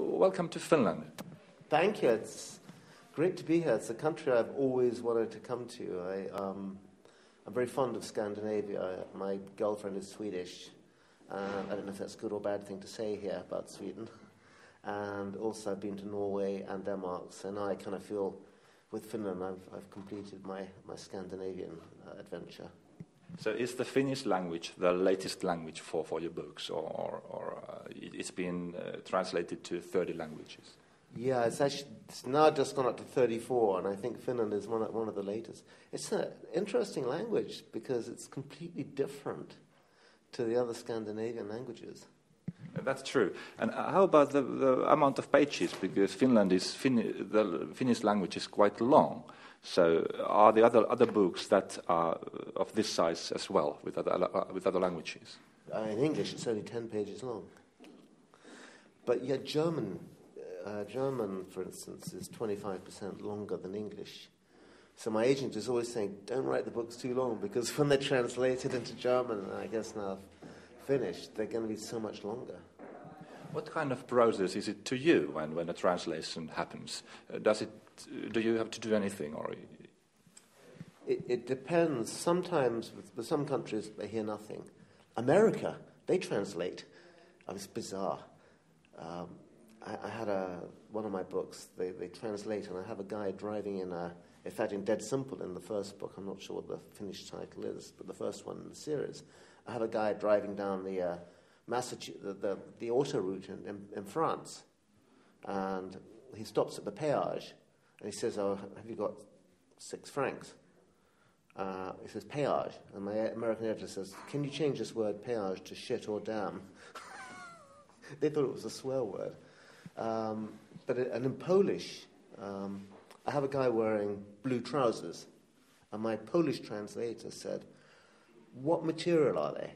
Welcome to Finland. Thank you. It's great to be here. It's a country I've always wanted to come to. I'm very fond of Scandinavia. My girlfriend is Swedish. I don't know if that's a good or bad thing to say here about Sweden. And also I've been to Norway and Denmark. So now I kind of feel with Finland I've completed my Scandinavian adventure. So is the Finnish language the latest language for your books, or it's been translated to 30 languages? Yeah, it's now just gone up to 34, and I think Finland is one of the latest. It's an interesting language because it's completely different to the other Scandinavian languages. That's true. And how about the amount of pages? Because the Finnish language is quite long. So are the other books that are of this size as well with other languages? In English, it's only 10 pages long. But yeah, German, for instance, is 25% longer than English. So my agent is always saying, don't write the books too long, because when they're translated into German, and I guess now finished, they're going to be so much longer. What kind of process is it to you when a translation happens? Do you have to do anything, or? It depends. Sometimes, with some countries, they hear nothing. America, they translate. It's bizarre. I had one of my books, they translate, and I have a guy driving in fact, in Dead Simple in the first book, I'm not sure what the Finnish title is, but the first one in the series, I have a guy driving down the the autoroute in France, and he stops at the péage, and he says, "Oh, have you got 6 francs?" He says, "Péage," and my American editor says, "Can you change this word péage to shit or damn?" They thought it was a swear word. And in Polish, I have a guy wearing blue trousers, and my Polish translator said, "What material are they?"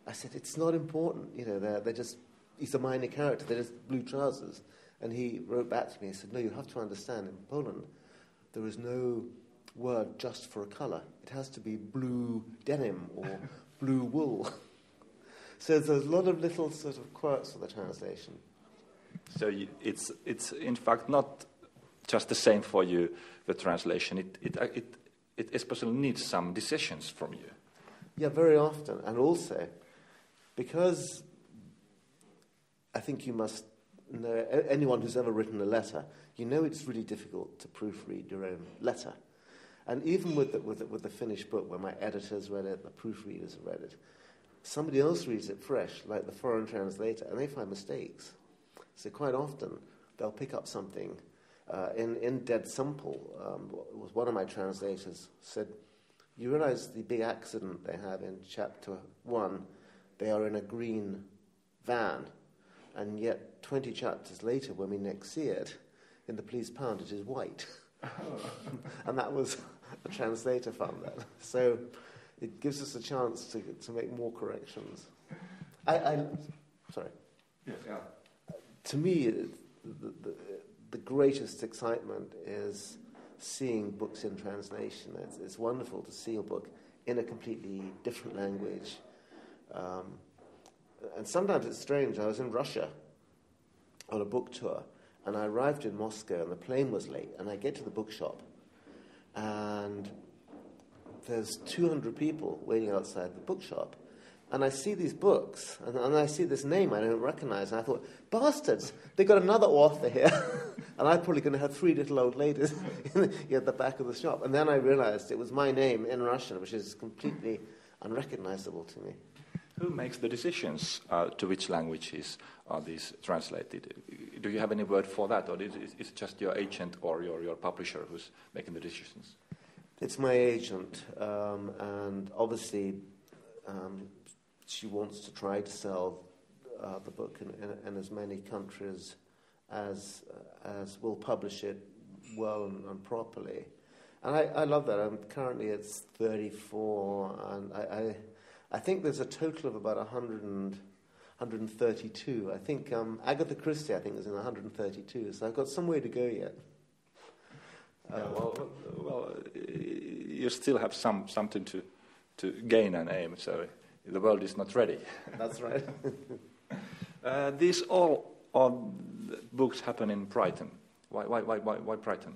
I said, "It's not important, they're just, he's a minor character, they're just blue trousers." And he wrote back to me and said, "No, you have to understand, in Poland, there is no word just for a colour. It has to be blue denim or blue wool." So there's a lot of little sort of quirks for the translation. So it's in fact not just the same for you, the translation. It especially needs some decisions from you. Yeah, very often. And also, because I think you must know, anyone who's ever written a letter, it's really difficult to proofread your own letter. And even with the finished book, where my editors read it, the proofreaders have read it, somebody else reads it fresh, like the foreign translator, and they find mistakes. So quite often, they'll pick up something. In Dead Simple, one of my translators said, "You realize the big accident they have in chapter 1, they are in a green van, and yet 20 chapters later, when we next see it, in the police pound, it is white." And that was, a translator found that. So it gives us a chance to make more corrections. Sorry. Yeah. To me, the greatest excitement is seeing books in translation. It's wonderful to see a book in a completely different language. And sometimes it's strange. I was in Russia on a book tour, and I arrived in Moscow, and the plane was late, and I get to the bookshop, and there's 200 people waiting outside the bookshop. And I see these books, and I see this name I don't recognize, and I thought, bastards, they got another author here. And I'm probably going to have 3 little old ladies at the back of the shop. And then I realized it was my name in Russian, which is completely unrecognizable to me. Who makes the decisions to which languages are these translated? Do you have any word for that, or is it just your agent or your publisher who's making the decisions? It's my agent, and obviously she wants to try to sell the book in as many countries as will publish it well and properly. And I love that. Currently it's 34, and I think there's a total of about 132. I think Agatha Christie, is in 132, so I've got some way to go yet. Well, you still have something to gain and aim, so the world is not ready. That's right. These all All books happen in Brighton. Why Brighton?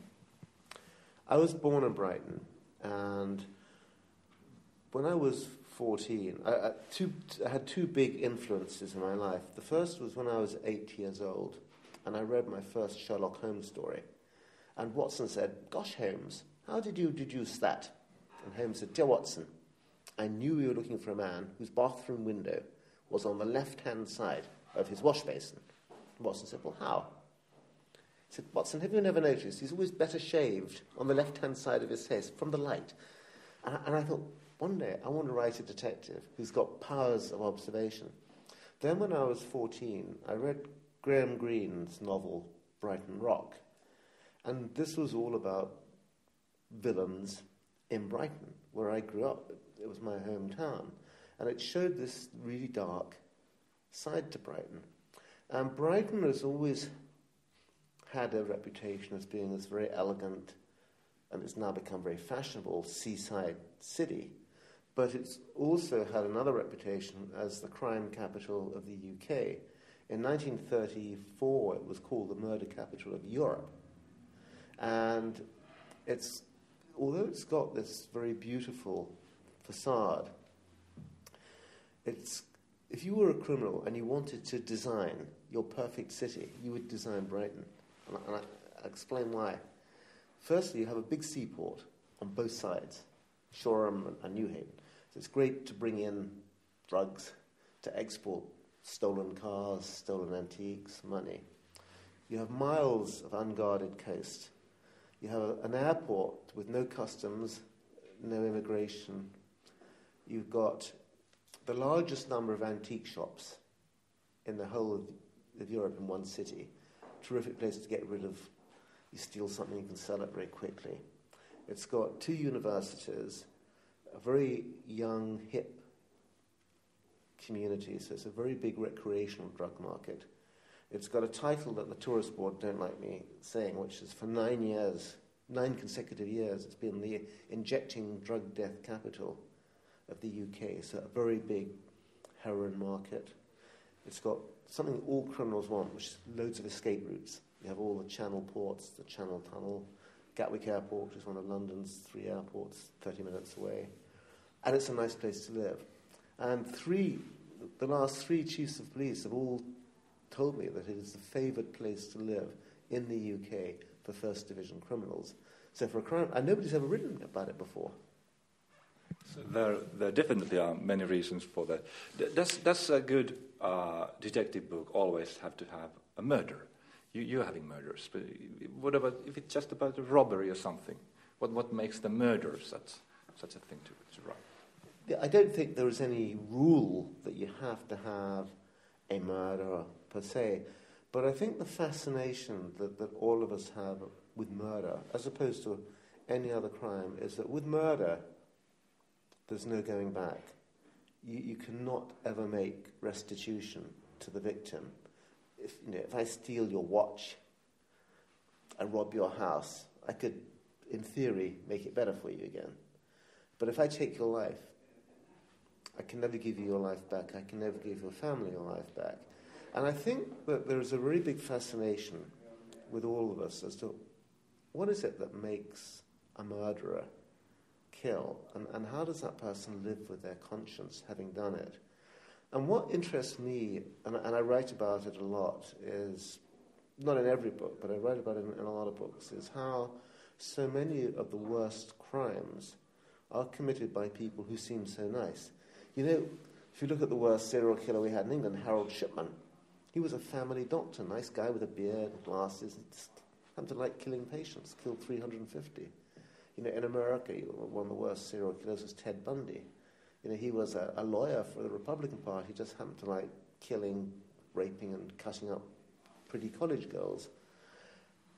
I was born in Brighton, and when I was 14, I had two big influences in my life. The first was when I was 8 years old, and I read my first Sherlock Holmes story. And Watson said, "Gosh, Holmes, how did you deduce that?" And Holmes said, "Dear Watson, I knew you were looking for a man whose bathroom window was on the left-hand side of his wash basin." And Watson said, "Well, how?" He said, "Watson, have you never noticed he's always better shaved on the left-hand side of his face from the light?" And I thought, one day I want to write a detective who's got powers of observation. Then when I was 14, I read Graham Greene's novel, Brighton Rock. And this was all about villains in Brighton, where I grew up. It was my hometown. And it showed this really dark side to Brighton. And Brighton has always had a reputation as being this very elegant, and it's now become very fashionable, seaside city. But it's also had another reputation as the crime capital of the UK. In 1934, it was called the murder capital of Europe. And although it's got this very beautiful facade, if you were a criminal and you wanted to design your perfect city, you would design Brighton. And I'll explain why. Firstly, you have a big seaport on both sides, Shoreham and Newhaven. So it's great to bring in drugs, to export stolen cars, stolen antiques, money. You have miles of unguarded coast. You have an airport with no customs, no immigration. You've got the largest number of antique shops in the whole of Europe in one city. Terrific place to get rid of. You steal something, you can sell it very quickly. It's got 2 universities, a very young, hip community, so it's a very big recreational drug market. It's got a title that the tourist board don't like me saying, which is for 9 consecutive years, it's been the injecting drug death capital of the UK, so a very big heroin market. It's got something all criminals want, which is loads of escape routes. You have all the Channel ports, the Channel Tunnel, Gatwick Airport, which is one of London's 3 airports, 30 minutes away. And it's a nice place to live. And the last 3 chiefs of police have all told me that it is the favoured place to live in the UK for First Division criminals. So for a crime, and nobody's ever written about it before. So there definitely are many reasons for that. Does a good detective book always have to have a murder? You're having murders, but what about if it's just about a robbery or something? What makes the murder such a thing to write? Yeah, I don't think there is any rule that you have to have a murder per se, but I think the fascination that all of us have with murder, as opposed to any other crime, is that with murder, there's no going back. You cannot ever make restitution to the victim. If I steal your watch, I rob your house, I could, in theory, make it better for you again. But if I take your life, I can never give you your life back. I can never give your family your life back. And I think that there is a really big fascination with all of us as to what is it that makes a murderer kill, and how does that person live with their conscience having done it? And what interests me, and I write about it a lot, is, not in every book, but I write about it in a lot of books, is how so many of the worst crimes are committed by people who seem so nice. You know, if you look at the worst serial killer we had in England, Harold Shipman, he was a family doctor, nice guy with a beard, glasses, and just happened to like killing patients, killed 350. You know, in America, one of the worst serial killers was Ted Bundy. You know, he was a lawyer for the Republican Party. He just happened to like killing, raping, and cutting up pretty college girls.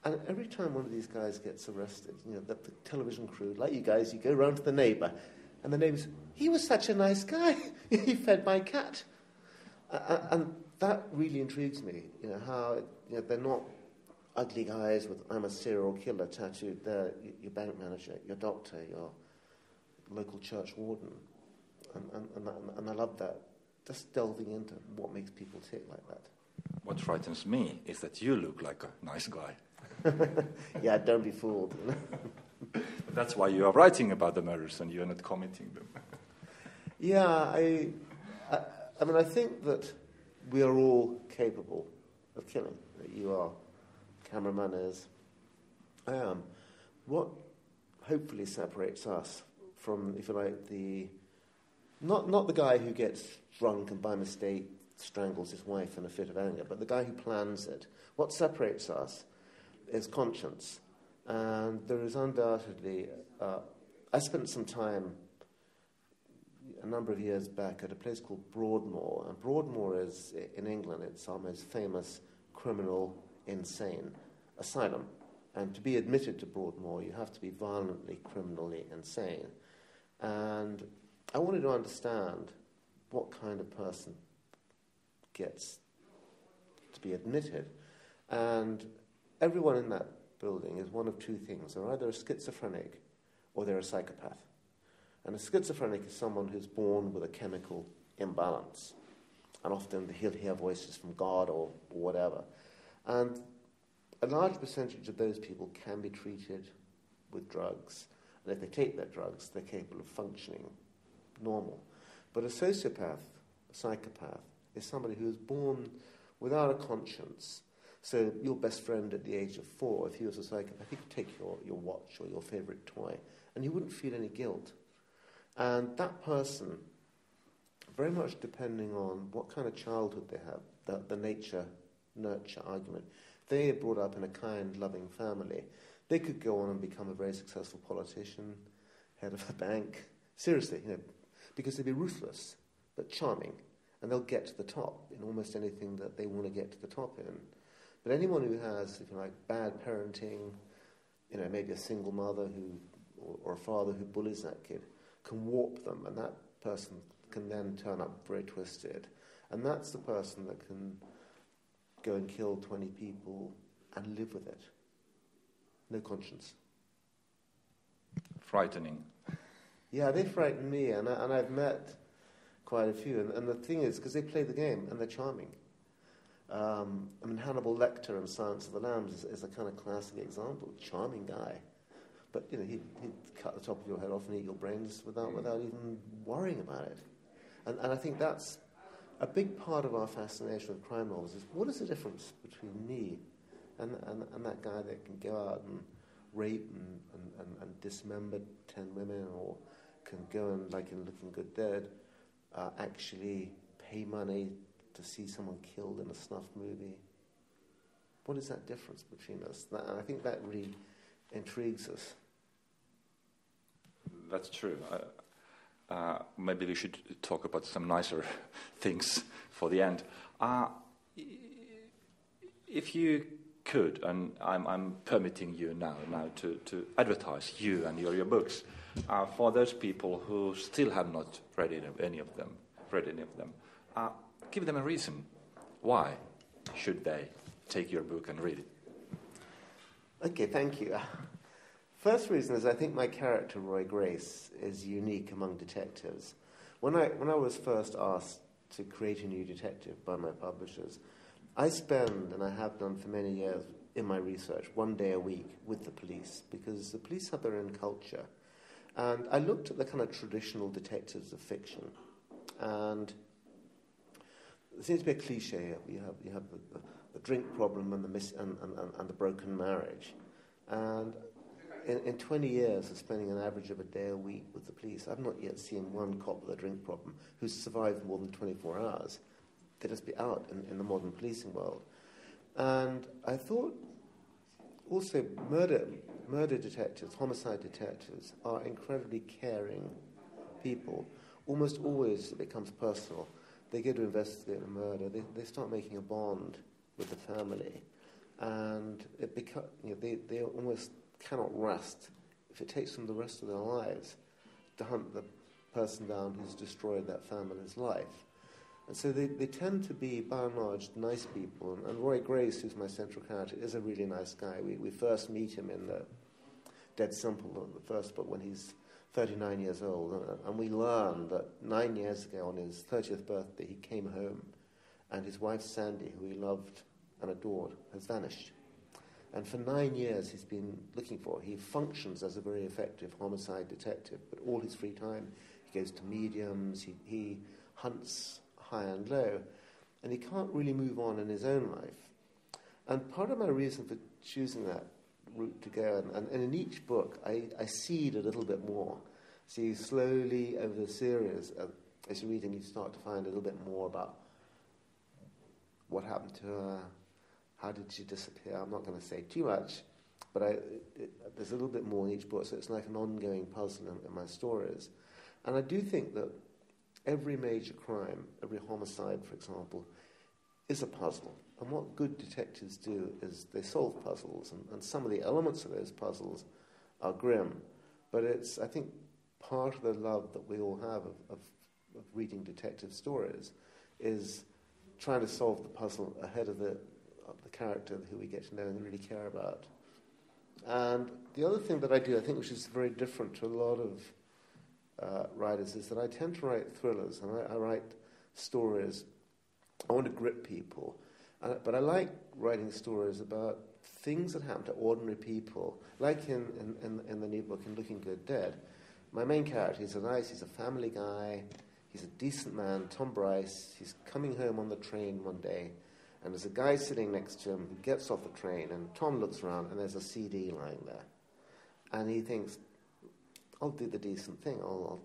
And every time one of these guys gets arrested, you know, the television crew, like you guys, you go round to the neighbour, and the neighbour's, he was such a nice guy. He fed my cat. And that really intrigues me, you know, how they're not ugly guys with "I'm a serial killer" tattooed there, your bank manager, your doctor, your local church warden. And I love that, just delving into what makes people tick like that. What frightens me is that you look like a nice guy. Yeah, don't be fooled. But that's why you are writing about the murders and you're not committing them. Yeah, I mean, I think that we are all capable of killing. You are, cameraman is, I am. What hopefully separates us from, if you like, not the guy who gets drunk and by mistake strangles his wife in a fit of anger, but the guy who plans it. What separates us is conscience. And there is undoubtedly... I spent some time a number of years back at a place called Broadmoor. And Broadmoor is, in England, it's our most famous criminal insane asylum. And to be admitted to Broadmoor, you have to be violently criminally insane. And I wanted to understand what kind of person gets to be admitted. And everyone in that building is one of two things. They're either a schizophrenic or they're a psychopath. And a schizophrenic is someone who's born with a chemical imbalance. And often he'll hear voices from God or whatever. And a large percentage of those people can be treated with drugs. And if they take their drugs, they're capable of functioning normal. But a sociopath, a psychopath, is somebody who is born without a conscience. So your best friend at the age of 4, if he was a psychopath, he could take your watch or your favourite toy, and you wouldn't feel any guilt. And that person, very much depending on what kind of childhood they have, the nature-nurture argument, they are brought up in a kind, loving family. They could go on and become a very successful politician, head of a bank. Seriously, because they'd be ruthless, but charming. And they'll get to the top in almost anything that they want to get to the top in. But anyone who has, if you like, bad parenting, maybe a single mother or a father who bullies that kid, can warp them, and that person can then turn up very twisted. And that's the person that can go and kill 20 people and live with it. No conscience. Frightening. Yeah, they frighten me, and I've met quite a few. And the thing is, because they play the game, and they're charming. Hannibal Lecter in Silence of the Lambs is a kind of classic example. Charming guy. But, he'd cut the top of your head off and eat your brains without even worrying about it. And I think that's a big part of our fascination with crime novels is what is the difference between me and that guy that can go out and rape and dismember 10 women, or can go and, like in Looking Good Dead, actually pay money to see someone killed in a snuff movie. What is that difference between us? And I think that really intrigues us. That's true. Maybe we should talk about some nicer things for the end. If you could, and I'm permitting you now to advertise you and your books for those people who still have not read any of them, give them a reason. Why should they take your book and read it? Okay, thank you. First reason is I think my character, Roy Grace, is unique among detectives. When I was first asked to create a new detective by my publishers, I spend, and I have done for many years in my research, 1 day a week with the police, because the police have their own culture. And I looked at the kind of traditional detectives of fiction, and there seems to be a cliche here. You have the drink problem and the broken marriage. And in 20 years of spending an average of a day a week with the police, I've not yet seen one cop with a drink problem who's survived more than 24 hours. They just be out in the modern policing world. And I thought also murder detectives, homicide detectives, are incredibly caring people. Almost always it becomes personal. They go to investigate a murder. They start making a bond with the family. And they almost cannot rest if it takes them the rest of their lives to hunt the person down who's destroyed that family's life. And so they tend to be, by and large, nice people. And Roy Grace, who's my central character, is a really nice guy. We first meet him in the Dead Simple, the first book, when he's 39 years old. And we learn that 9 years ago, on his 30th birthday, he came home and his wife Sandy, who he loved and adored, has vanished. And for 9 years he's been looking for her. He functions as a very effective homicide detective, but all his free time he goes to mediums, he hunts high and low, and he can't really move on in his own life. And part of my reason for choosing that route to go, and in each book I seed a little bit more. So you slowly, over the series, as you're reading, you start to find a little bit more about what happened to her, how did she disappear. I'm not going to say too much, but there's a little bit more in each book, so it's like an ongoing puzzle in my stories. And I do think that every major crime, every homicide, for example, is a puzzle. And what good detectives do is they solve puzzles, and some of the elements of those puzzles are grim. But it's, I think, part of the love that we all have of reading detective stories is trying to solve the puzzle ahead of the character who we get to know and really care about. And the other thing that I do, I think, which is very different to a lot of writers, is that I tend to write thrillers, and I write stories. I want to grip people, but I like writing stories about things that happen to ordinary people, like in the new book, in Looking Good Dead. My main character, he's a family guy, he's a decent man, Tom Bryce. He's coming home on the train one day, and there's a guy sitting next to him who gets off the train, and Tom looks around, and there's a CD lying there. And he thinks, I'll do the decent thing, I'll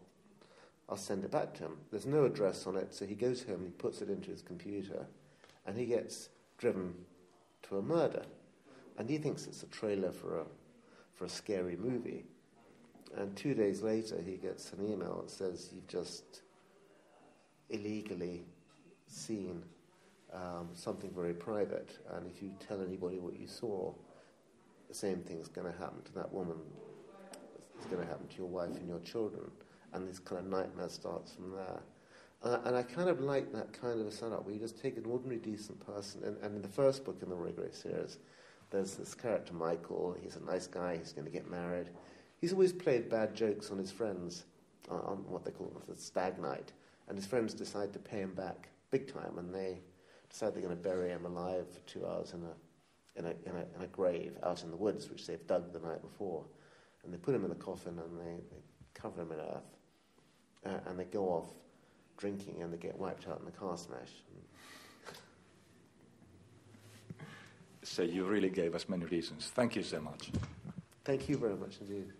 send it back to him. There's no address on it, so he goes home, he puts it into his computer, and he gets driven to a murder. And he thinks it's a trailer for a scary movie. And 2 days later, he gets an email that says, you've just illegally seen something very private, and if you tell anybody what you saw, the same thing's going to happen to that woman. It's going to happen to your wife and your children. And this kind of nightmare starts from there. And I kind of like that kind of a setup, where you just take an ordinary, decent person, and in the first book in the Very Great series, there's this character, Michael. He's a nice guy, he's going to get married. He's always played bad jokes on his friends, on what they call the stag night, and his friends decide to pay him back big time, and they decide they're going to bury him alive for 2 hours in a grave out in the woods, which they've dug the night before. And they put him in the coffin, and they cover him in earth, and they go off drinking, and they get wiped out in a car smash. So you really gave us many reasons. Thank you so much. Thank you very much indeed.